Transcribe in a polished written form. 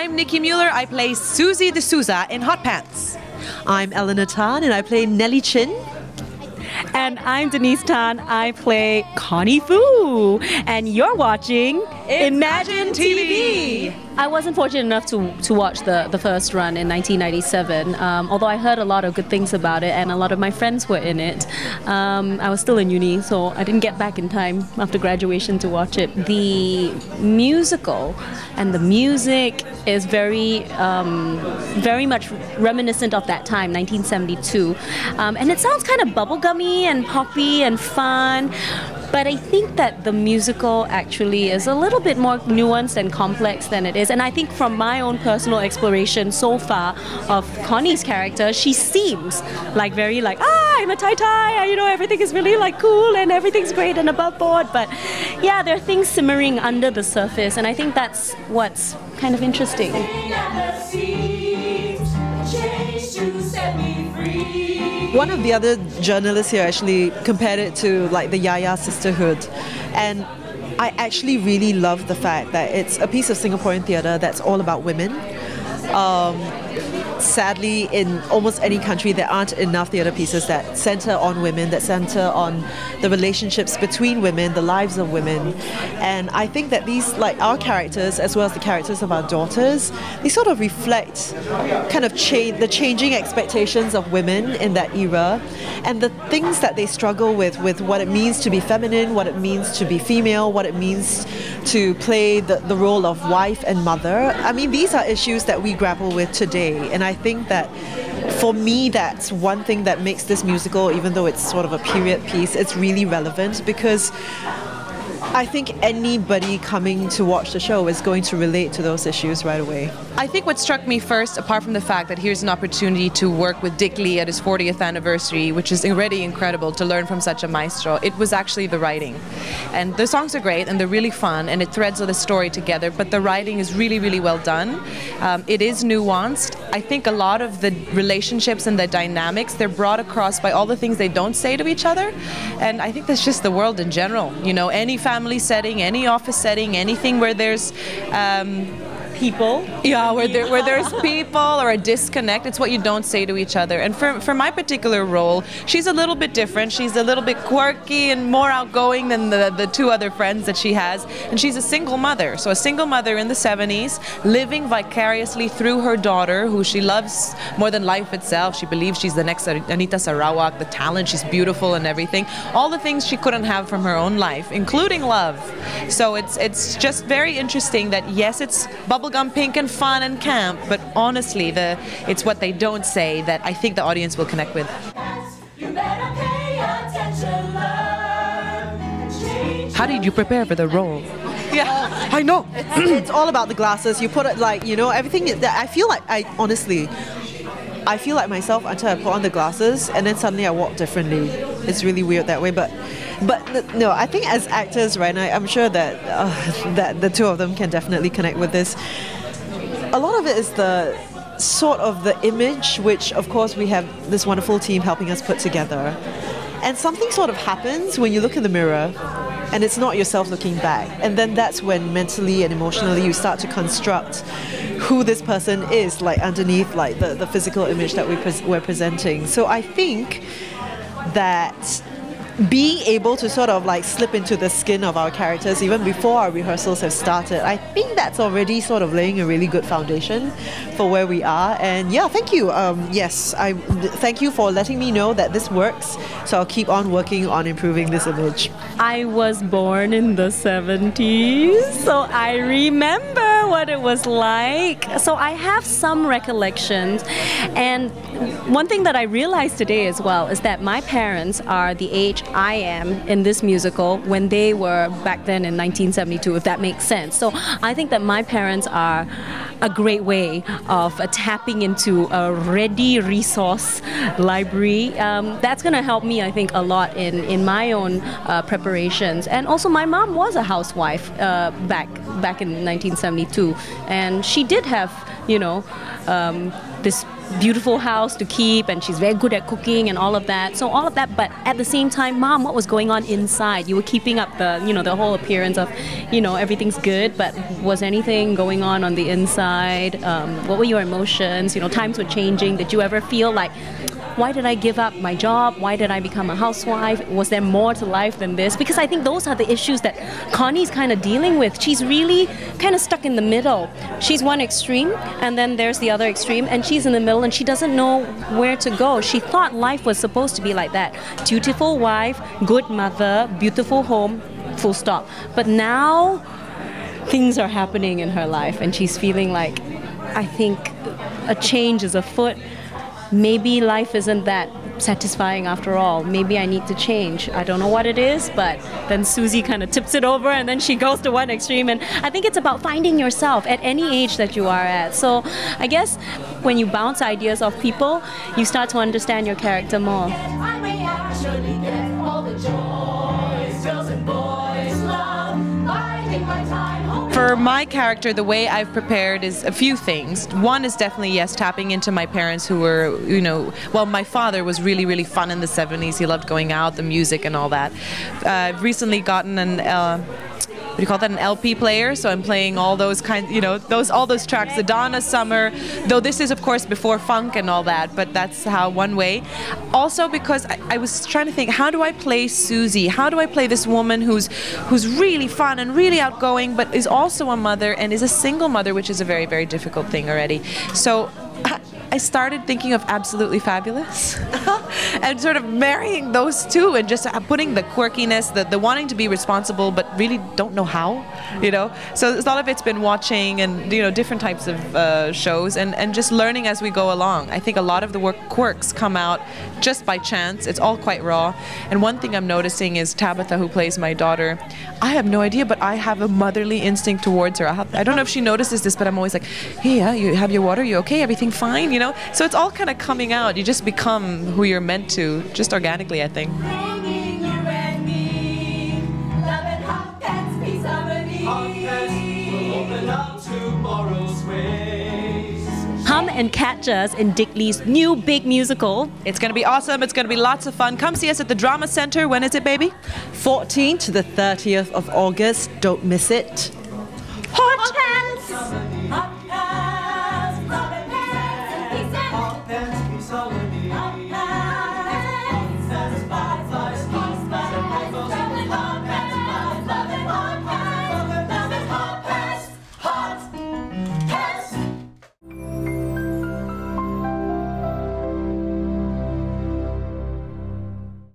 I'm Nikki Mueller. I play Suzy the Souza in Hot Pants. I'm Eleanor Tan and I play Nellie Chin. And I'm Denise Tan. I play Connie Fu. And you're watching Imagine TV. I wasn't fortunate enough to watch the first run in 1997, although I heard a lot of good things about it and a lot of my friends were in it. I was still in uni, so I didn't get back in time after graduation to watch it. The musical and the music is very much reminiscent of that time, 1972. And it sounds kind of bubblegummy and poppy and fun. But I think that the musical actually is a little bit more nuanced and complex than it is. And I think from my own personal exploration so far of Connie's character, she seems like very like, I'm a tai-tai, you know, everything is really like cool and everything's great and above board. But yeah, there are things simmering under the surface. And I think that's what's kind of interesting. One of the other journalists here actually compared it to like the Yaya sisterhood, and I actually really love the fact that it's a piece of Singaporean theatre that's all about women. Sadly, in almost any country, there aren't enough theatre pieces that centre on women, that centre on the relationships between women, the lives of women. And I think that these, like our characters, as well as the characters of our daughters, they sort of reflect kind of the changing expectations of women in that era, and the things that they struggle with what it means to be feminine, what it means to be female, what it means to play the role of wife and mother. I mean, these are issues that we grapple with today, and I think that for me, that's one thing that makes this musical, even though it's sort of a period piece, it's really relevant, because I think anybody coming to watch the show is going to relate to those issues right away. I think what struck me first, apart from the fact that here's an opportunity to work with Dick Lee at his 40th anniversary, which is already incredible to learn from such a maestro, it was actually the writing. And the songs are great and they're really fun and it threads the story together, but the writing is really, really well done. It is nuanced. I think a lot of the relationships and the dynamics, they're brought across by all the things they don't say to each other. And I think that's just the world in general. You know, any family setting, any office setting, anything where there's people. Yeah, where there's people or a disconnect, it's what you don't say to each other. And for my particular role, she's a little bit different. She's a little bit quirky and more outgoing than the two other friends that she has. And she's a single mother. So a single mother in the 70s, living vicariously through her daughter, who she loves more than life itself. She believes she's the next Anita Sarawak, the talent, she's beautiful and everything. All the things she couldn't have from her own life, including love. So it's just very interesting that yes, it's bubblegum pink and fun and camp, but honestly, it's what they don't say that I think the audience will connect with. How did you prepare for the role? Yeah, I know. It's all about the glasses. You put it like, you know, everything. I feel like I feel like myself until I put on the glasses, and then suddenly I walk differently. It's really weird that way, but no, I think as actors, right, and I'm sure that the two of them can definitely connect with this. A lot of it is the sort of the image, which of course we have this wonderful team helping us put together. And something sort of happens when you look in the mirror and it's not yourself looking back. And then that's when mentally and emotionally you start to construct who this person is, like underneath like the physical image that we're presenting. So I think that being able to sort of like slip into the skin of our characters even before our rehearsals have started, I think that's already sort of laying a really good foundation for where we are. And yeah, thank you. Yes, I thank you for letting me know that this works. So I'll keep on working on improving this image. I was born in the 70s, so I remember what it was like. So I have some recollections. And one thing that I realized today as well is that my parents are the age I am in this musical when they were back then in 1972, if that makes sense. So I think that my parents are a great way of tapping into a ready resource library. That's going to help me, I think, a lot in my own preparations. And also my mom was a housewife back in 1972, and she did have, you know, this beautiful house to keep, and she's very good at cooking and all of that. So all of that, but at the same time, Mom, what was going on inside? You were keeping up the, you know, the whole appearance of, you know, everything's good, but was anything going on the inside? What were your emotions? You know, times were changing. Did you ever feel like, why did I give up my job? Why did I become a housewife? Was there more to life than this? Because I think those are the issues that Connie's kind of dealing with. She's really kind of stuck in the middle. She's one extreme, and then there's the other extreme, and she's in the middle, and she doesn't know where to go. She thought life was supposed to be like that. Dutiful wife, good mother, beautiful home, full stop. But now things are happening in her life, and she's feeling like, I think a change is afoot. Maybe life isn't that satisfying after all. Maybe I need to change. I don't know what it is, but then Suzy kind of tips it over, and then she goes to one extreme. And I think it's about finding yourself at any age that you are at. So I guess when you bounce ideas off people, you start to understand your character more. I may actually get all the joys, girls and boys love, biding my time. For my character, the way I've prepared is a few things. One is definitely, yes, tapping into my parents who were, you know, well, my father was really, really fun in the 70s. He loved going out, the music and all that. I've recently gotten an what do you call that, an LP player, so I'm playing all those kinds, you know, all those tracks, the Donna Summer, though this is of course before funk and all that, but that's how one way. Also because I was trying to think, how do I play Suzy? How do I play this woman who's really fun and really outgoing, but is also a mother and is a single mother, which is a very, very difficult thing already. So I started thinking of Absolutely Fabulous and sort of marrying those two and just putting the quirkiness, the wanting to be responsible but really don't know how, you know. So a lot of it's been watching and, you know, different types of shows and just learning as we go along. I think a lot of the quirks come out just by chance. It's all quite raw. And one thing I'm noticing is Tabitha, who plays my daughter, I have no idea, but I have a motherly instinct towards her. I don't know if she notices this, but I'm always like, hey, yeah, you have your water? You okay? Everything fine? You know? So it's all kind of coming out. You just become who you're meant to, just organically, I think. Hanging you and me, loving HotPants Physicality. HotPants will open up tomorrow's ways. Come and catch us in Dick Lee's new big musical. It's going to be awesome. It's going to be lots of fun. Come see us at the Drama Center. When is it, baby? 14th to the 30th of August. Don't miss it. HotPants! HotPants, loving pants and pieces. HotPants Physicality.